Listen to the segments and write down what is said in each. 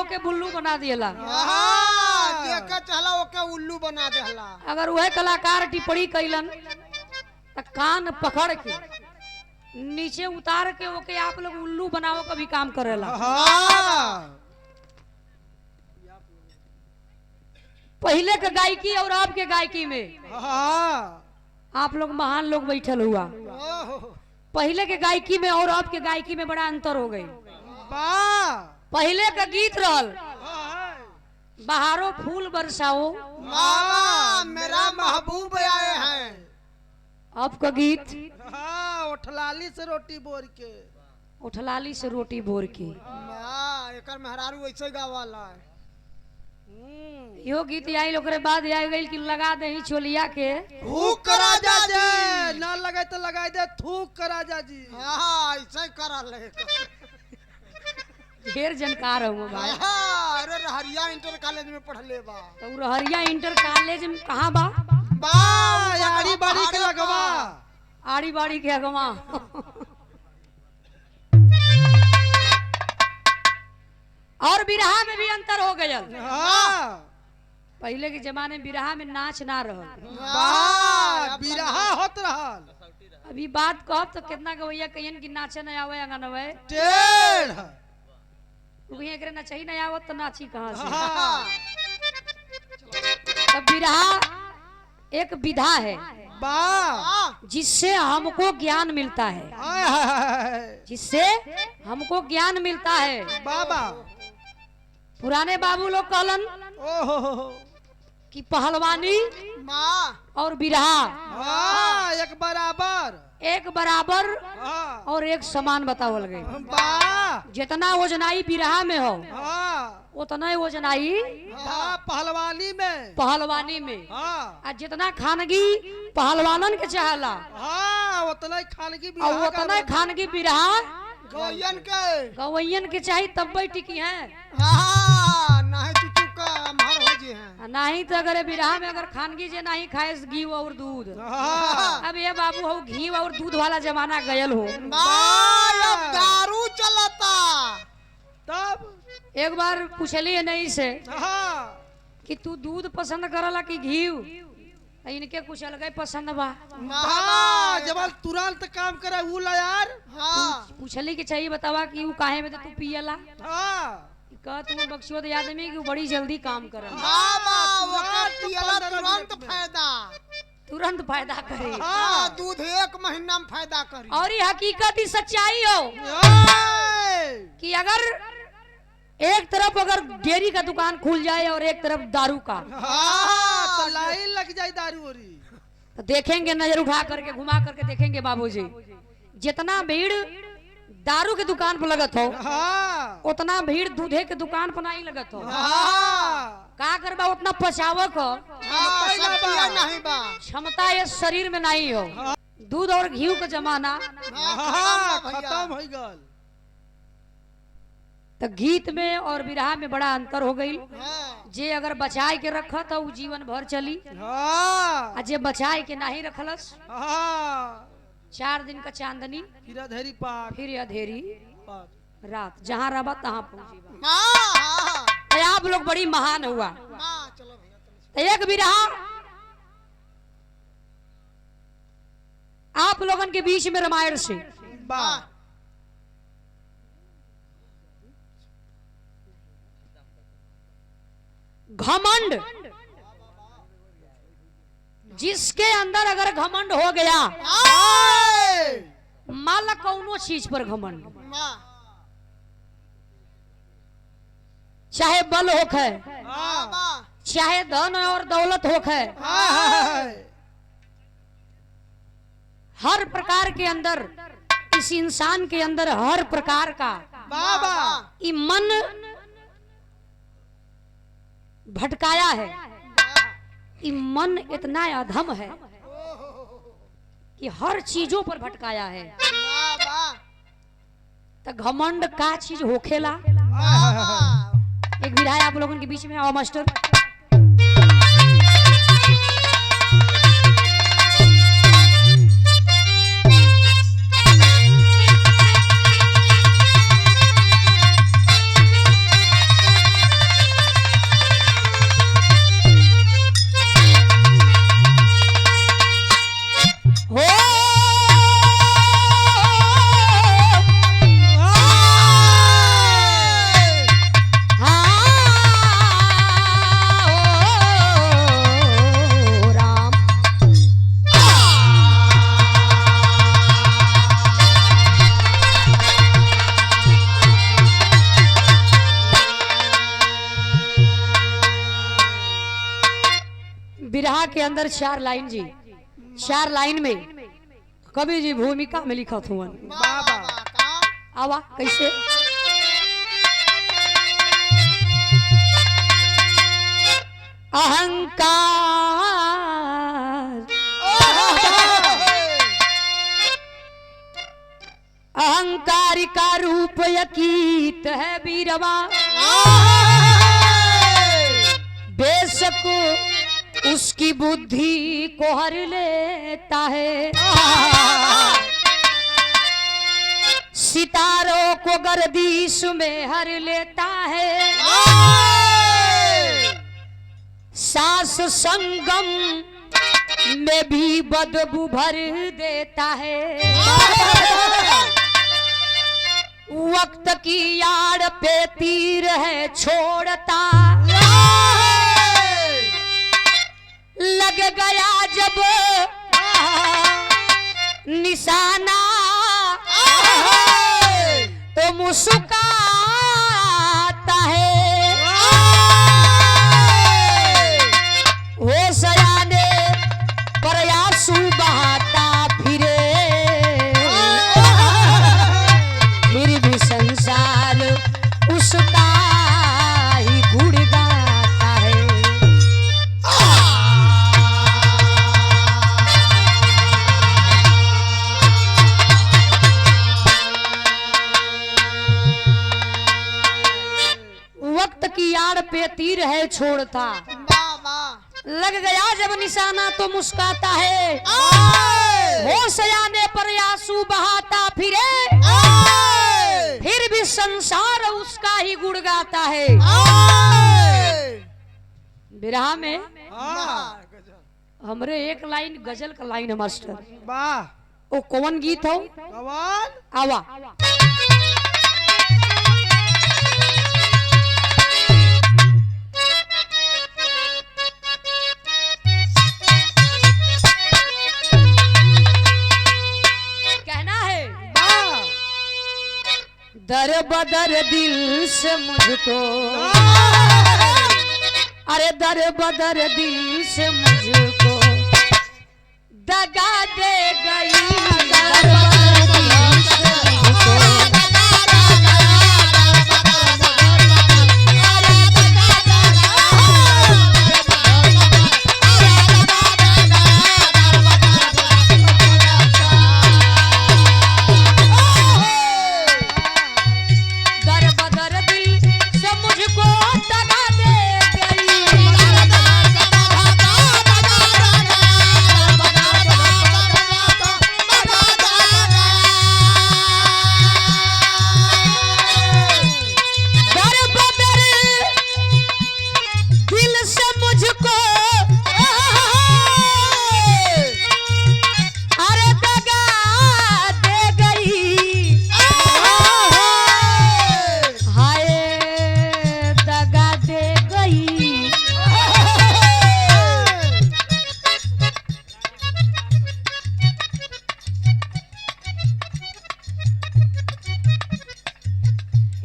ओके बुल्लू बना दियला, जेका चला ओके उल्लू बना देला। अगर वह कलाकार टिप्पणी कैलन तो कान पकड़ के नीचे उतार के ओके आप लोग उल्लू बनाओ का भी काम करेला। पहले के गायकी और अब के गायकी में आप लोग महान लोग बैठल हुआ, पहले के गायकी में और अब के गायकी में बड़ा अंतर हो गई। पहले का गीत रहल बहारो फूल बरसाओ मेरा महबूब आए हैं। अब का गीत उठलाली से रोटी बोर के, उठलाली से रोटी बोर के। एकर मेहरारू ऐसे गावाला। यो गीत आई लोग बाद आई गई कि लगा दे चोलिया के थूक करा जाजी, ना लगे तो लगा दे थूक करा जाजी। ऐसे करा ले। ढेर जानकार हो भाई। अरे रहरिया इंटर कॉलेज में पढ़ले बा। तो रहरिया इंटर कॉलेज में कहाँ बा? आड़ी बाड़ी के लगवा, आड़ी बाड़ी के अगवा। और बिरहा में भी अंतर हो गया। पहले के जमाने में बिरहा में नाच ना रहा, बिरहा होत रहल। अभी बात कहब तो कितना गवैया कहियन कि नाचे न आवे अंगनवे टेढ़ एकरे नचही नहीं आवत तो नाची कहाँ से? तो बिरहा एक विधा है जिससे हमको ज्ञान मिलता है, जिससे हमको ज्ञान मिलता है। बाबा पुराने बाबू लोग कहलन कि पहलवानी और बिरहा एक बराबर और एक समान बतावल गई। जितना वजनाई बिरहा में हो उतना ही वजनाई पहलवानी में। और जितना खानगी पहलवानन के चाहला उतना ही खानगी बिरहा गवैयन के चाहिए तब टिकी है। नहीं तो अगर बिरहा में अगर खानगी जे नहीं खाए घी और दूध। अब ये बाबू हो घी और दूध वाला जमाना गयल हो। दारू चलता। तब एक बार पूछली नहीं से कि तू दूध पसंद करला कि घी? इनके कुछ अलग पसंद बा। जब तुरंत काम करे यार। पूछली कि चाहिए बतावा कि काहे में तो तू पियला? कह तुम बख्शियोद आदमी कि बड़ी जल्दी काम कर तुरंत फायदा करे। दूध 1 महीना में फायदा करे। और ये हकीकत ही सच्चाई हो कि अगर एक तरफ अगर डेयरी का दुकान खुल जाए और एक तरफ दारू का, तो लाइन लग जाए दारू। तो देखेंगे नजर उठा करके घुमा करके देखेंगे बाबूजी, जितना भीड़ दारू के दुकान पर लगत हो उतना भीड़ दूधे के दुकान पर नहीं लगत हो। का करबा उतना पचावक हो क्षमता ये शरीर में नहीं हो। दूध और घी का जमाना खत्म हो गल। तो गीत में और बिरहा में बड़ा अंतर हो गई। जे अगर बचाए के रख तो जीवन भर चली, और जे बचाए के नहीं रखलस 4 दिन का चांदनी फिर अधेरी रात, जहाँ रहा तहाँ पहुंची। आप लोग बड़ी महान हुआ। तो एक बिरहा आप लोगन के बीच में रामायण से घमंड, जिसके अंदर अगर घमंड हो गया, माला कौनो चीज पर घमंड, चाहे बल होखे, चाहे धन और दौलत होखे, हर प्रकार के अंदर इस इंसान के अंदर हर प्रकार का ये मन भटकाया है। ये मन इतना अधम है कि हर चीजों पर भटकाया है। तो घमंड का चीज होखेला। एक विधाय आप लोगों के बीच में आओ मास्टर। बिरहा के अंदर 4 लाइन जी, 4 लाइन में कवि जी भूमिका में लिखत हुआ। बाबा आवा कैसे? अहंकार अहंकार का रूप यकीत है बीरवा, बेशक उसकी बुद्धि को हर लेता है, सितारों को गर्दिश में हर लेता है, सांस संगम में भी बदबू भर देता है, वक्त की यार पे तीर है छोड़ता, लग गया जब निशाना तो मुस्कुराता है, वो सयाने प्रयासू बहाता फिरे, फिर भी संसार उसका ही गुण गाता है। वक्त की यार पे तीर है छोड़ता, लग गया जब निशाना तो मुस्काता है, हो सयाने पर आंसू बहाता फिरे, फिर भी संसार उसका ही गुण गाता है। बिरहा में हमरे एक लाइन गजल का लाइन है मास्टर। वाह ओ कौन गीत हो? कौन? आवा दर बदर दिल से मुझको, अरे दर बदर दिल से मुझको दगा दे गई, दर बदर दिल से मुझको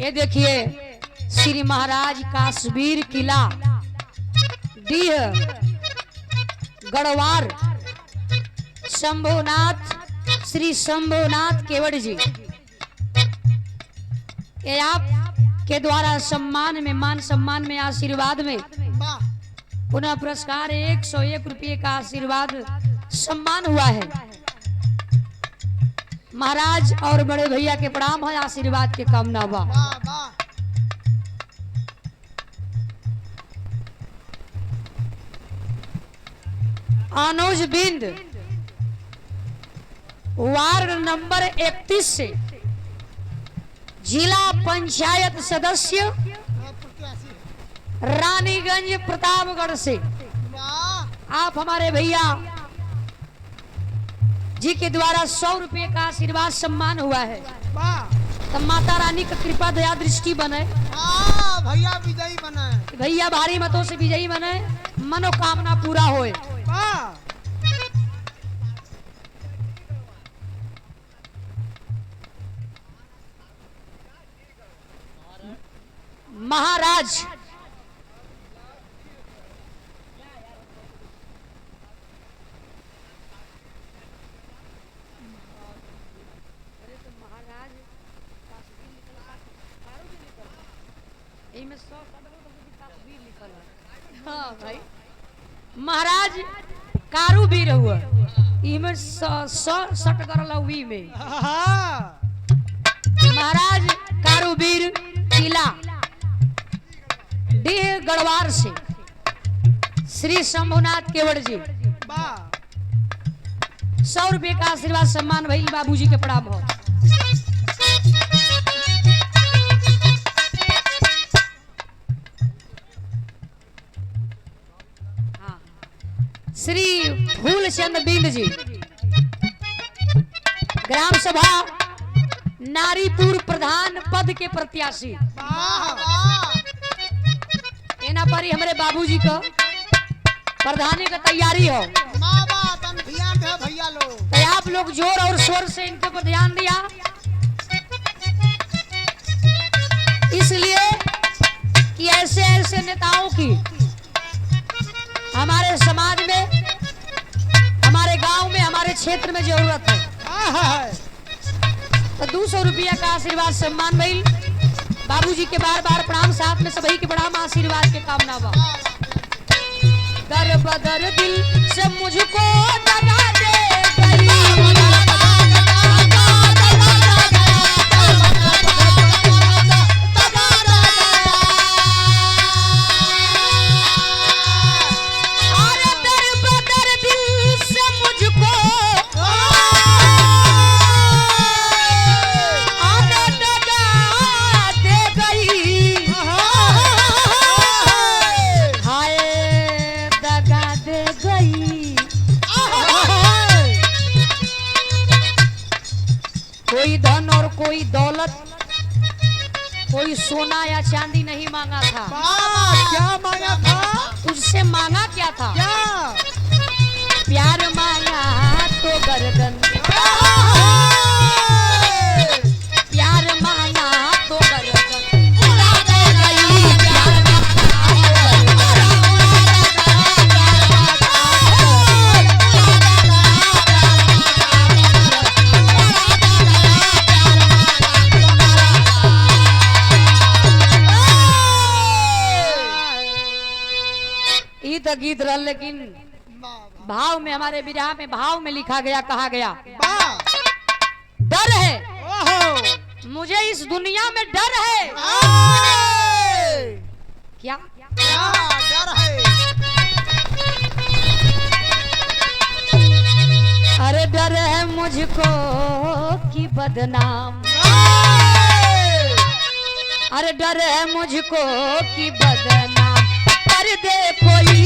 ये देखिए श्री महाराज काश्मीर किला डीह गढ़वार शंभुनाथ श्री शंभुनाथ केवड़ जी ये आप के द्वारा सम्मान में मान सम्मान में आशीर्वाद में पुनः पुरस्कार 101 रुपये का आशीर्वाद सम्मान हुआ है। महाराज और बड़े भैया के प्रणाम है, आशीर्वाद के कामना बा। अनुज बिंद वार्ड नंबर 31 से जिला पंचायत सदस्य रानीगंज प्रतापगढ़ से आप हमारे भैया जी के द्वारा 100 रुपये का आशीर्वाद सम्मान हुआ है। तब माता रानी का कृपा दया दृष्टि बने, भैया विजयी बने, भैया भारी मतों से विजयी बने, मनोकामना पूरा होए। महाराज हाँ भाई महाराज कारू वीर हुआ इमें सट करला वी में महाराज कारू वीर किला डीह गढ़वार से श्री शंभुनाथ केवड़ जी 100 रुपये का आशीर्वाद सम्मान भइल बाबूजी के प्रणाम हो। श्री फूलचंद बिंद जी ग्राम सभा नारीपुर प्रधान पद के प्रत्याशी एना पर ही हमारे बाबूजी का प्रधानी का तैयारी हो भैया लोग तो आप लोग जोर और शोर से इनके ऊपर ध्यान दिया इसलिए कि ऐसे ऐसे नेताओं की हमारे समाज में हमारे गांव में हमारे क्षेत्र में जरूरत है। तो 200 रुपया का आशीर्वाद सम्मान भइल बाबूजी के बार बार प्रणाम साथ में सभी के प्रणाम आशीर्वाद के कामना बा। दर बदर दिल से मुझको दगा दे गई कोई धन और कोई दौलत कोई सोना या चांदी नहीं मांगा था। क्या मांगा था? तुझसे मांगा क्या था? क्या? प्यार मांगा तो गर्दन प्यार मांगा तो गर्दन तो गीत रहा लेकिन भाव में हमारे विरह में भाव में लिखा गया कहा गया डर है मुझे इस दुनिया में डर है। क्या डर है? अरे डर है मुझको कि बदनाम अरे डर है मुझको कि बदनाम कर दे कोई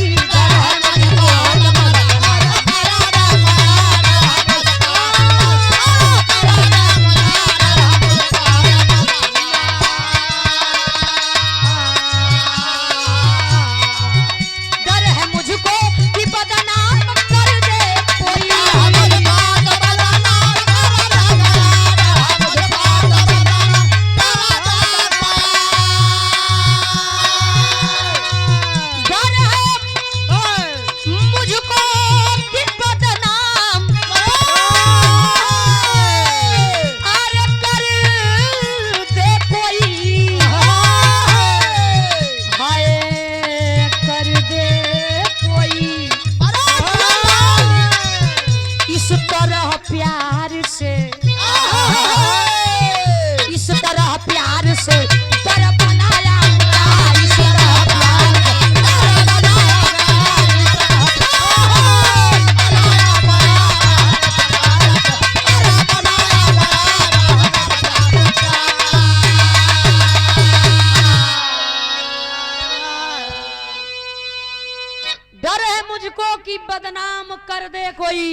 बदनाम कर दे कोई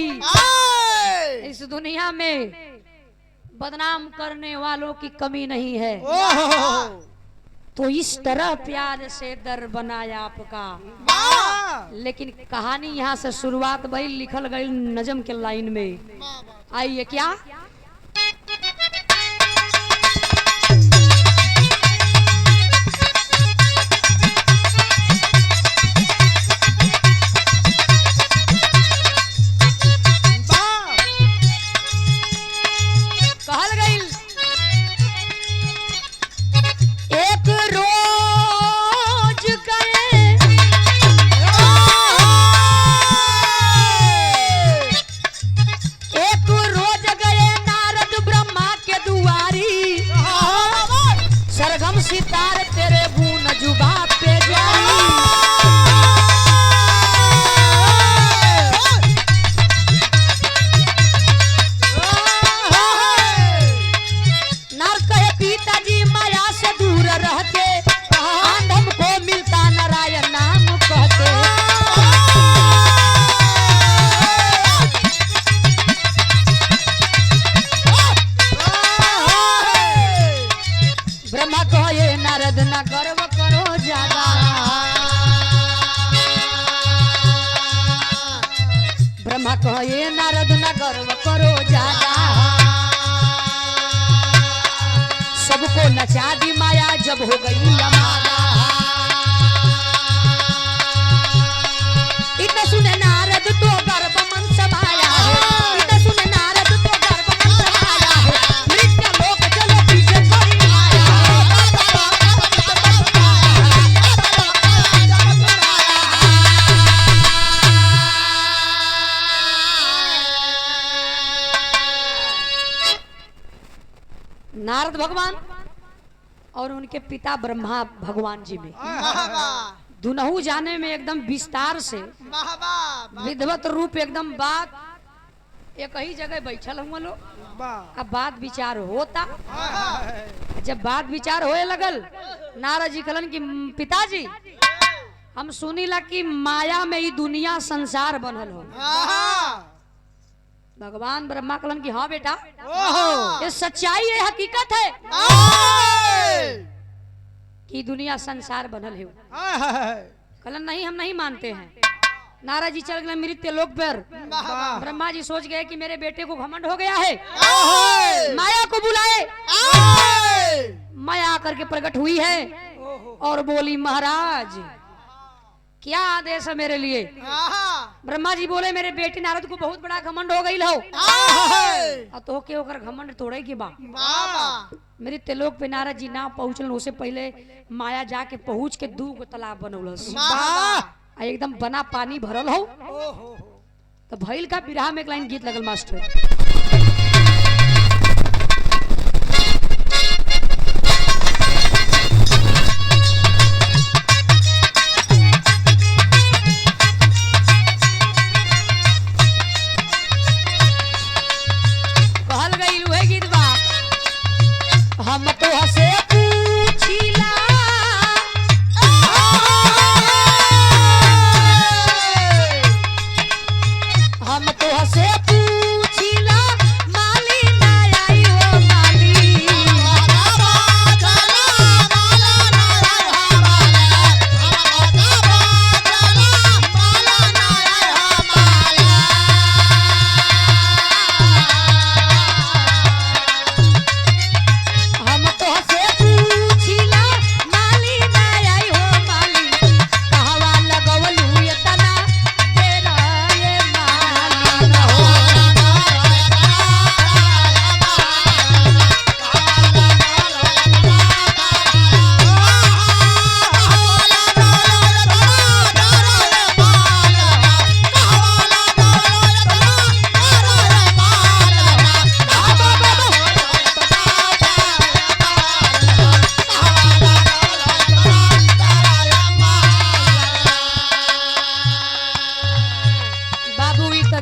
इस दुनिया में बदनाम करने वालों की कमी नहीं है। तो इस तरह प्यार से दर बनाया आपका लेकिन कहानी यहाँ से शुरुआत भई लिखल गई नजम के लाइन में आइए क्या कहल गई एक रोज कहो ये नारद ना गर्व करो ज्यादा, सबको नचा दी माया जब हो गई लमादा। इतना सुने नारद तो गर्व मन समाया है, इतना सुने नारद तो गर्व मन समाया है, मृत्य लोक चलो पीछे थोड़ी माया नारद भगवान और उनके पिता ब्रह्मा भगवान जी में दुनहु जाने में एकदम विस्तार से विधवत रूप एकदम बात एक ही जगह बैठल हुआ लोग। अब बात विचार होता, जब बात विचार होए लगल नारद जी कहलन कि पिताजी हम सुनीला कि माया में ही दुनिया संसार बनल हो। भगवान ब्रह्मा कहलन कि हाँ बेटा ये सच्चाई है, हकीकत है कि दुनिया संसार बनल है। कहलन नहीं हम नहीं मानते हैं। नारद जी चल गए मृत्य लोक पर। ब्रह्मा जी सोच गए कि मेरे बेटे को घमंड हो गया है, माया को बुलाए। माया आकर के प्रकट हुई है और बोली महाराज क्या आदेश है मेरे लिए। ब्रह्मा जी बोले मेरे बेटे नारद को बहुत बड़ा घमंड हो गई हो तो के ओकर घमंड तोड़े के बा। मेरे तेलोक पे नारद जी ना पहुंचल उससे पहले माया जाके पहुंच के 2 गो तालाब बनौलस, एकदम बना पानी भरल हो। तो भइल का बिरहा में एक लाइन गीत लगल मास्टर। हम तो हसे पूछिला हम तो हसे पूछिला माली ना आई हो माली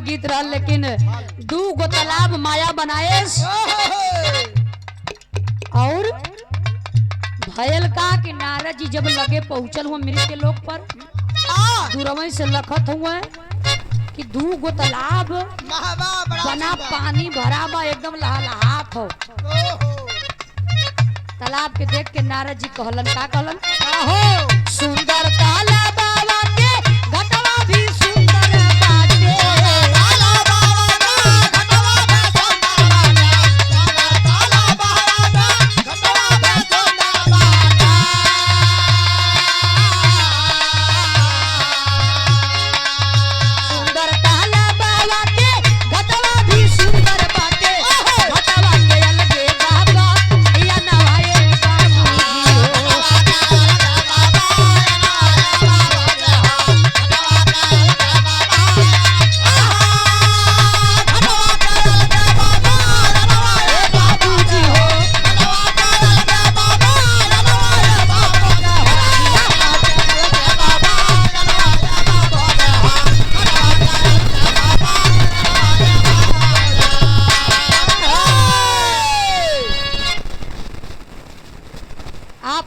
गीत रहा, लेकिन 2 गो तालाब माया बनाए और भयल का कि नारद जी जब लगे पहुंचल हुआ मृत्य लोक पर दूरवई से लखत हुआ कि 2 गो तालाब बना पानी भरा बा एकदम लहलहात हो। तालाब के देख के नारद जी कहलन का कहलन सुंदर तालाब बाबा के घटवा भी सुंदर बाटे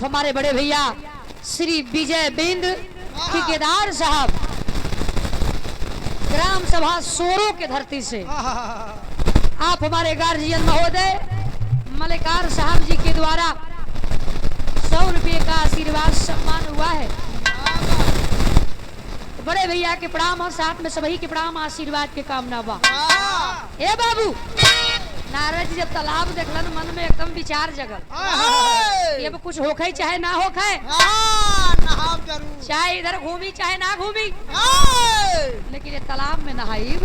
हमारे बड़े भैया श्री विजय बिंद ठेकेदार साहब ग्राम सभा सोरो के धरती से आप हमारे गार्जियन महोदय मलिकार साहब जी के द्वारा 100 रुपये का आशीर्वाद सम्मान हुआ है। बड़े भैया के प्रणाम और साथ में सभी के प्रणाम आशीर्वाद के कामना बा। ए बाबू नारद जी जब तालाब देखलन मन में एकदम विचार जगल ये कुछ होखे चाहे ना होखे, चाहे इधर घूमी चाहे ना घूमी, लेकिन ये तालाब में नहाई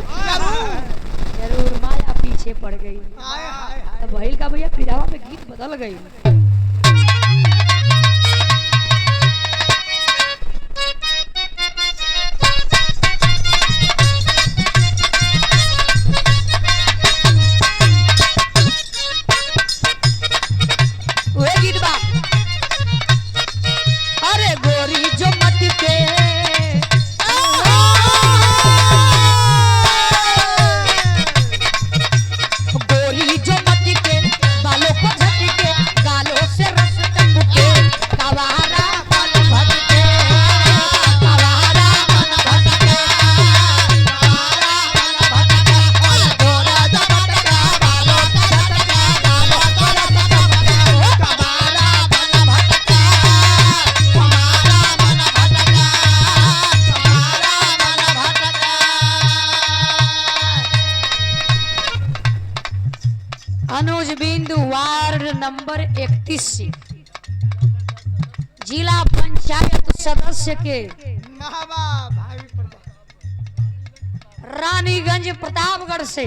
जरूर। माया पीछे पड़ गई तो भइल का भैया पिरावा में गीत बदल गई। अनुज बिंदु वार्ड नंबर 31 से जिला पंचायत सदस्य के रानीगंज प्रतापगढ़ से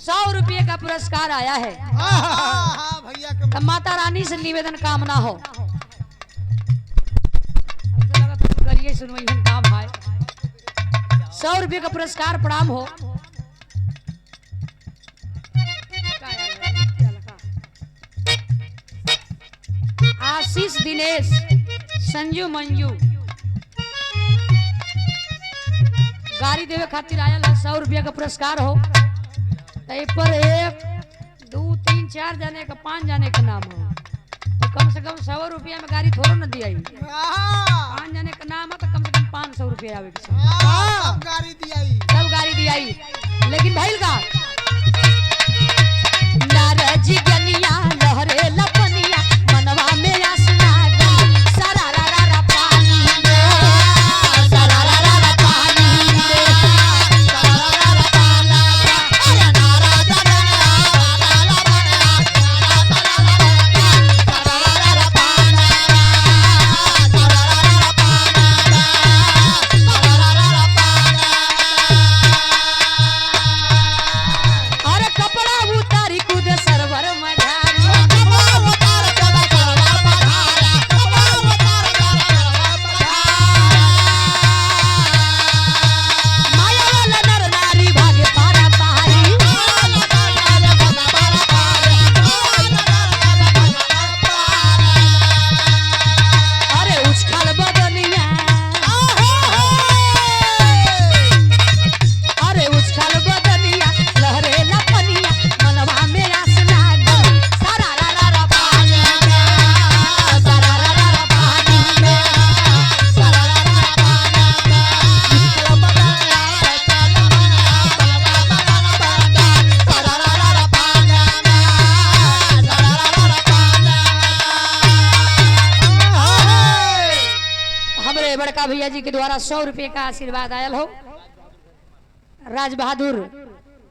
100 रुपये का पुरस्कार आया है। तो माता रानी से निवेदन कामना हो। सुनवाई काम है 100 रुपये का पुरस्कार प्रणाम हो। आशीष दिनेश संजू मंजू गाड़ी देवे खातिर आया 100 रुपया का पुरस्कार हो। पर 1 2 3 4 जाने का 5 जाने का नाम हो तो कम से कम 100 रुपया में गाड़ी थोड़ा न दिया। 5 जाने का नाम है तो कम से कम 500 रुपया आवे सब गाड़ी दिया। लेकिन भाई का नारज गनिया लहरे लपनिया मनवा में आसना सरारा पानी में सरारा पानी में सरारा पाला अरे नारज गनिया सरारा पाना सरारा पाना अरे कपड़ा उतारी कूद सरवर बड़का भैया जी के द्वारा 100 रुपये का आशीर्वाद आयल हो। राज बहादुर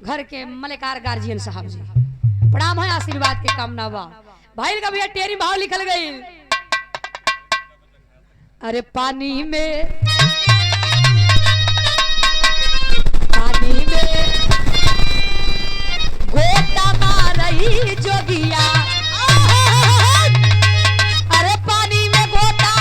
घर के मलेकार गार्जियन साहब जी प्रणाम है आशीर्वाद के कामना बा। भाई का भैया टेरी भाव लिखल गई अरे पानी में गोता मारही जोगिया अरे पानी में गोता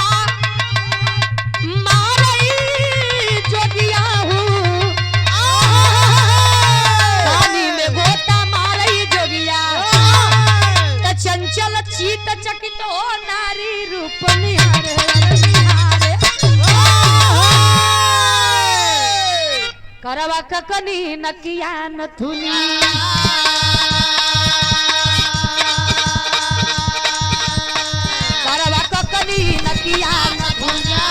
चंचल चीत चकित हो नारी रूप निहारे करवा ककनी नकिया नथुनी करवा ककनी नकिया नथुनी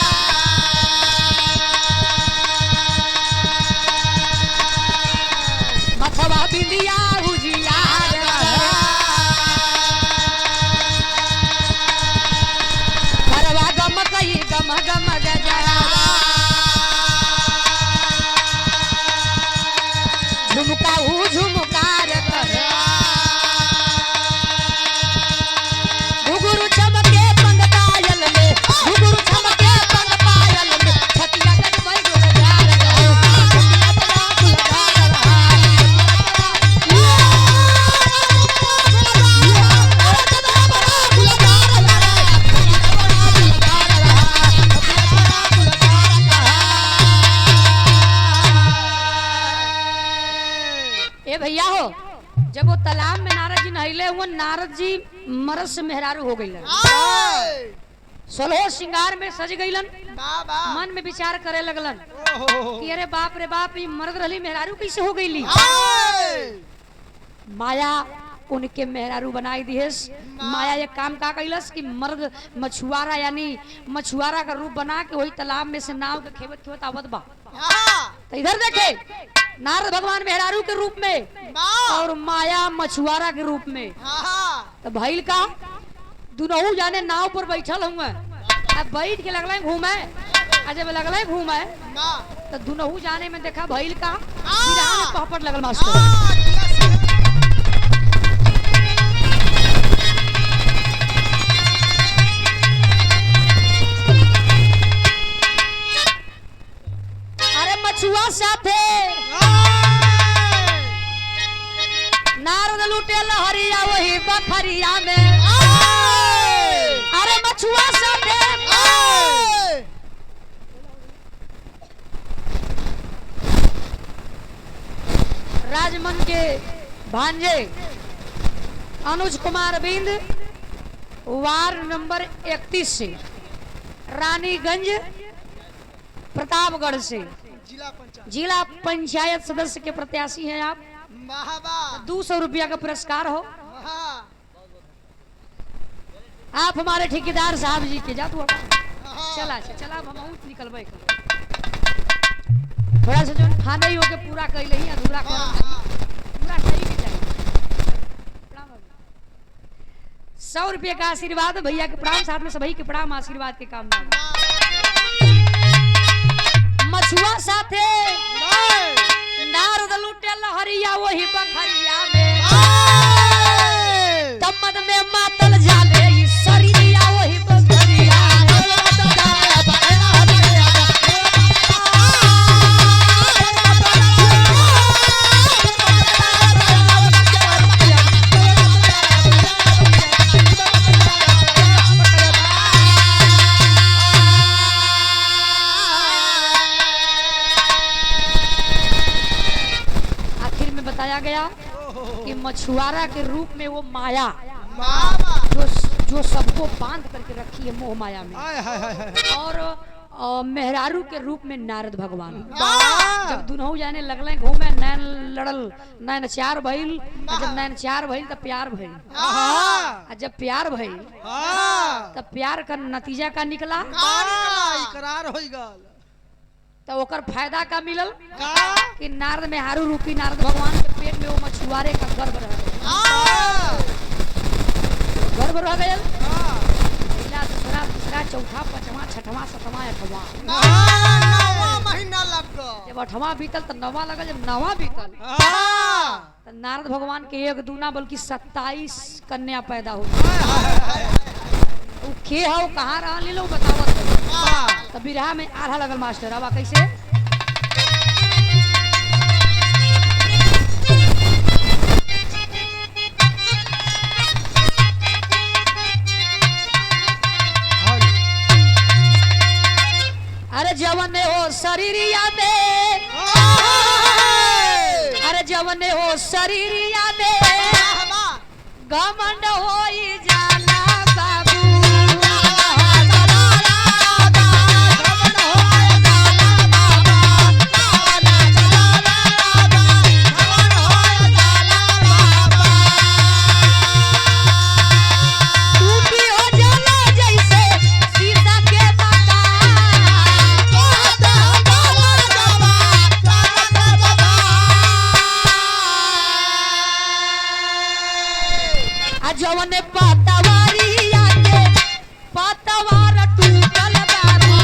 मथवा बिंदिया उजिया गम गम जब वो तालाब में नारद जी नहले हुए, नारद जी मरद से मेहरारू हो गईलन, सोलह श्रृंगार में सज गईलन, मन में विचार करे लगलन कि अरे बाप रे बाप, ये मर्द रही मेहरारू कैसे हो गईली। माया उनके मेहरारू बनाई दिहेस। माया एक काम का कैलस कि मर्द मछुआरा यानी मछुआरा का रूप बना के वही तालाब में से नाव के खेवत खेवत आवत बा। तो इधर देखे नारद भगवान मेहरारू के रूप में और माया मछुआरा के रूप में। तो भइल का दोनों जाने नाव पर बैठल हुए, अब बैठ के लगल घूमे, जब लगल घूमे तो दोनों जाने में देखा भइल का पहपट लगल मास्टर। मछुआ साथे नारद लूटे लहरिया वही बखरिया में। अरे मछुआ साथे राजमन के भांजे अनुज कुमार बिंद वार्ड नंबर 31 से, रानीगंज प्रतापगढ़ से जिला पंचायत सदस्य के प्रत्याशी हैं आप। 200 रुपया का पुरस्कार हो। आप हमारे ठेकेदार साहब जी के जात चला हम निकलबे थोड़ा सा जो खाना ही होके पूरा कर ले, अधूरा पूरा नहीं चाहिए। 100 रुपये का आशीर्वाद भैया के प्रणाम, साथ में सभी के प्रणाम आशीर्वाद के काम में। मछुआ साथे नारद लूटे लहरिया वही बखरिया में। तब मद में मातल जाले ई शरीरिया वही बखरिया में। गया कि मछुआरा के रूप में वो माया जो सबको बांध करके रखी है मोह माया में, और मेहरारू के रूप में नारद भगवान। जब दोनों जाने लगले घूमे, नैन लड़ल, नैन चार भइल, जब नैन चार भइल तब प्यार भइल, जब प्यार भइल तब प्यार का नतीजा का निकला, इकरार हो गल। तो ओकर फायदा का मिलल कि नारद में हारू रूपी नारद भगवान के पेट में वो मछुआरे का गर्भ रह गया। गर्भ रह गया, पहला दूसरा तीसरा चौथा पांचवा छठवां सातवां आठवां महीना लग गया। जब 8वां बीतल तो 9वां लगल, जब 9वां बीतल तो नारद भगवान के एक दूना बल्कि 27 कन्या पैदा हो। के हो कहाँ रहा ले लो बतावत। तो बिरहा में आधा लगल मास्टर। अब कैसे अरे जवन हो शरीरिया में, अरे जवन हो शरीरिया में घमंड होई जाला बाबू। जवन पतवारी आके पतवार टूटल बाबू।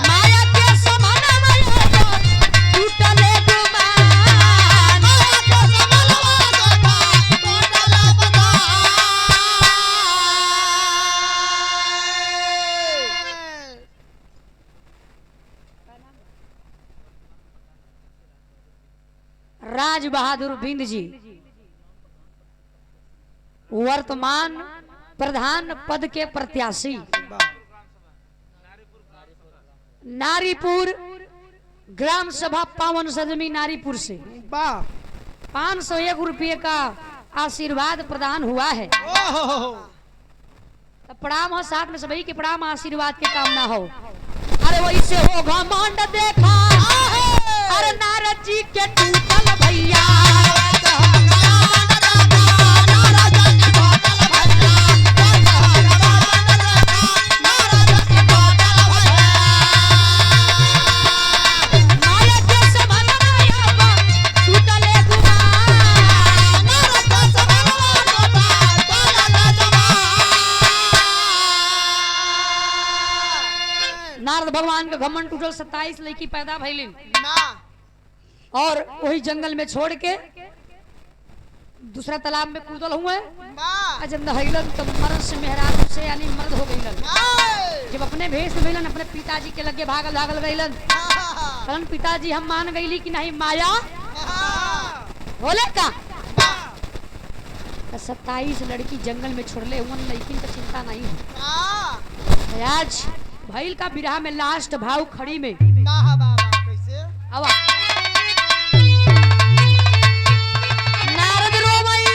माया के समान माया टूटले गुमान। राज बहादुर बिंद जी वर्तमान प्रधान पद के प्रत्याशी नारीपुर ग्राम सभा पावन सदमी नारीपुर से 501 रुपये का आशीर्वाद प्रदान हुआ है। तो प्रणाम हो, साथ में सभी के प्रणाम, आशीर्वाद के कामना हो। अरे वैसे हो घमंड देखा, अरे नारद जी के टूटल भैया, नारद भगवान का घमंड टूटल, 27 लड़की पैदा भइलिन और वही जंगल में छोड़ के दूसरा तालाब में कूदल हुए। जब नहैलन तो मर्द से मेहराब से यानी मर्द हो गईलन। जब अपने भेष में भइलन अपने पिताजी के लगे भागल गईलन। कारण पिताजी हम मान गईली कि नहीं माया बोले का। 27 लड़की जंगल में छोड़ले हुए, लेकिन तो चिंता नहीं है। आज भैल का बिरहा में लास्ट भाव खड़ी में कैसे आवा नारद रोमई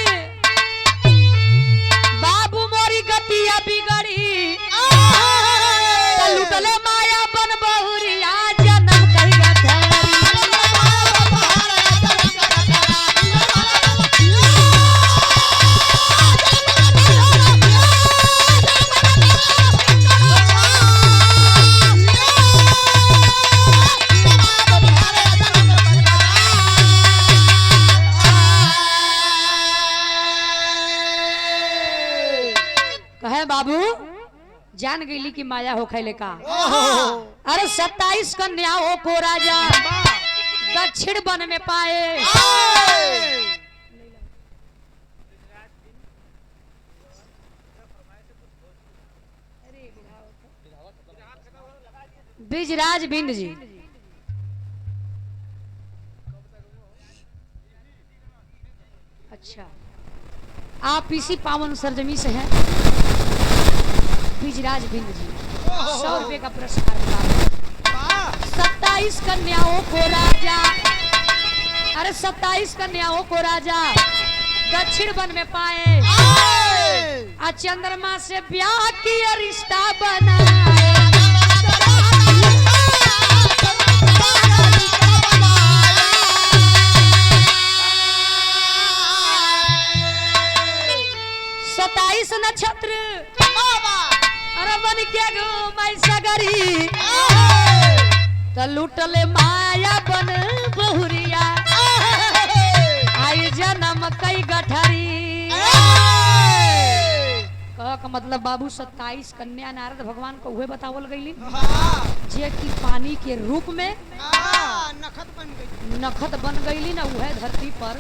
बाबू मोरी गतिया बिगड़ी, लुटले माया बन बहुरिया जन्म कहिया बाबू जान गईली कि माया हो खैले का। अरे 27 कन्या हो को राजा दक्षिण वन में पाए, ब्रिजराज बिंद जी। अच्छा, आप इसी पावन सरजमी से हैं ब्रिजराज बिंद जी। 100 रुपये का पुरस्कार मिला। 27 कन्याओं को राजा, अरे 27 कन्याओं को राजा दक्षिण वन में पाए, आ चंद्रमा से ब्याह किया रिश्ता बनाए। नक्षत्र अरे बन के घूमाई सगरी, तो लुटले माया बन बहुरिया आई जन्म कई गठरी। कह का मतलब बाबू 27 कन्या नारद भगवान को हुए बतावल गईली, जे की पानी के रूप में नखत बन गईली ना, वह धरती पर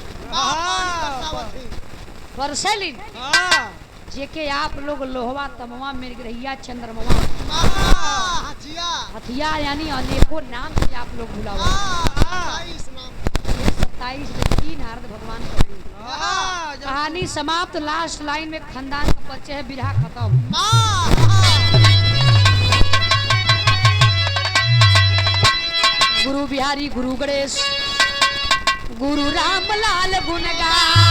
बरसेली। जेके आप लोग लोहवा तमवा मृगरहिया चंद्रमवा हथिया यानी अनेकों नाम से आप लोग भुलावा। 27 लड़की नारद भगवान को। कहानी समाप्त। लास्ट लाइन में खानदान का परिचय है, बिरहा खत्म। गुरु बिहारी, गुरु गणेश, गुरु रामलाल गुणगान।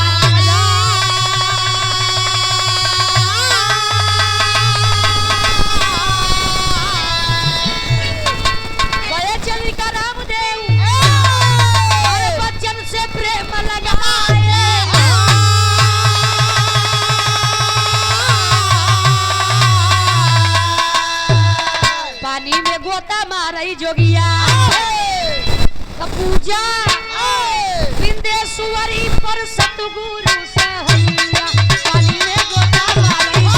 पानी में गोता मारई जोगिया पूजा बिंदेश्वरी पर सतगुरु सहैया। पानी में गोता मारई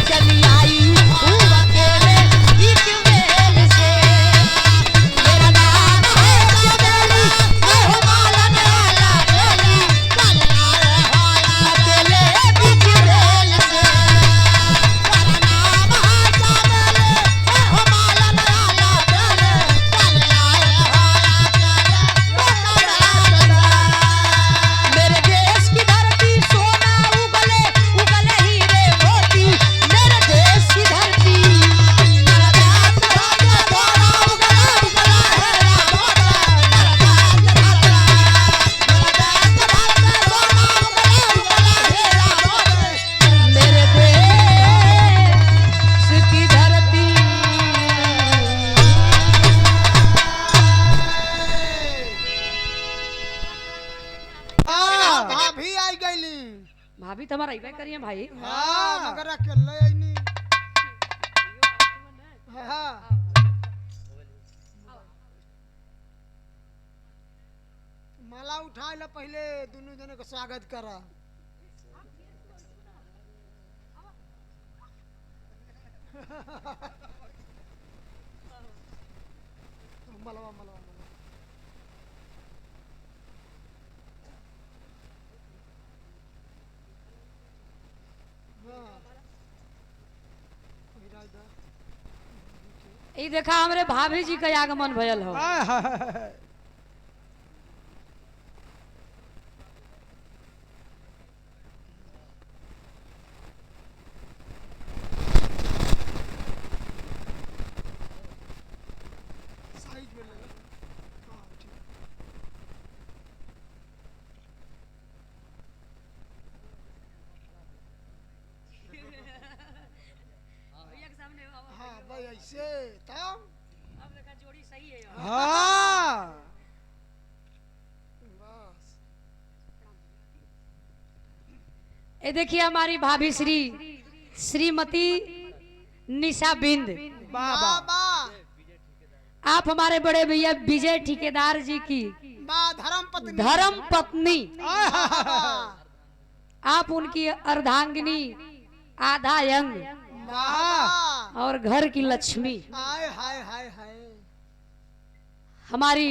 चली आई अकेले इस मेल से। तो हमारा ही करिए भाई। हाँ मगर अकेले आई नहीं। हाँ माला उठा ले पहले दोनों जने को स्वागत करा। मलवा मलवा ये देखा हमरे भाभी जी का आगमन भयल हो। ऐसे तब अब देखा जोड़ी सही है। हाँ बस ये देखिए हमारी भाभी श्रीमती निशा बिंद। बाबा आप हमारे बड़े भैया विजय ठेकेदार जी की धर्म पत्नी। आप उनकी अर्धांगिनी, आधा अंग और घर की लक्ष्मी। हाय हाय हाय हाय हमारी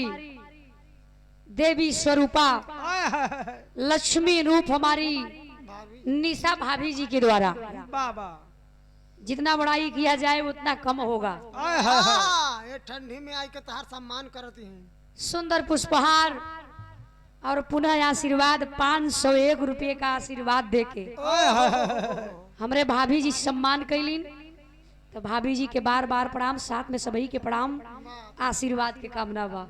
देवी स्वरूपा लक्ष्मी रूप हमारी निशा भाभी जी के द्वारा बाबा जितना बड़ाई किया जाए उतना कम होगा। ये ठंडी में आई के तहार सम्मान करती हैं। सुंदर पुष्पहार और पुनः आशीर्वाद 501 रुपये का आशीर्वाद देके हमरे भाभी जी सम्मान कैलीन। तो भाभी जी के बार बार प्रणाम, साथ में सभी के प्रणाम, आशीर्वाद के कामना बा।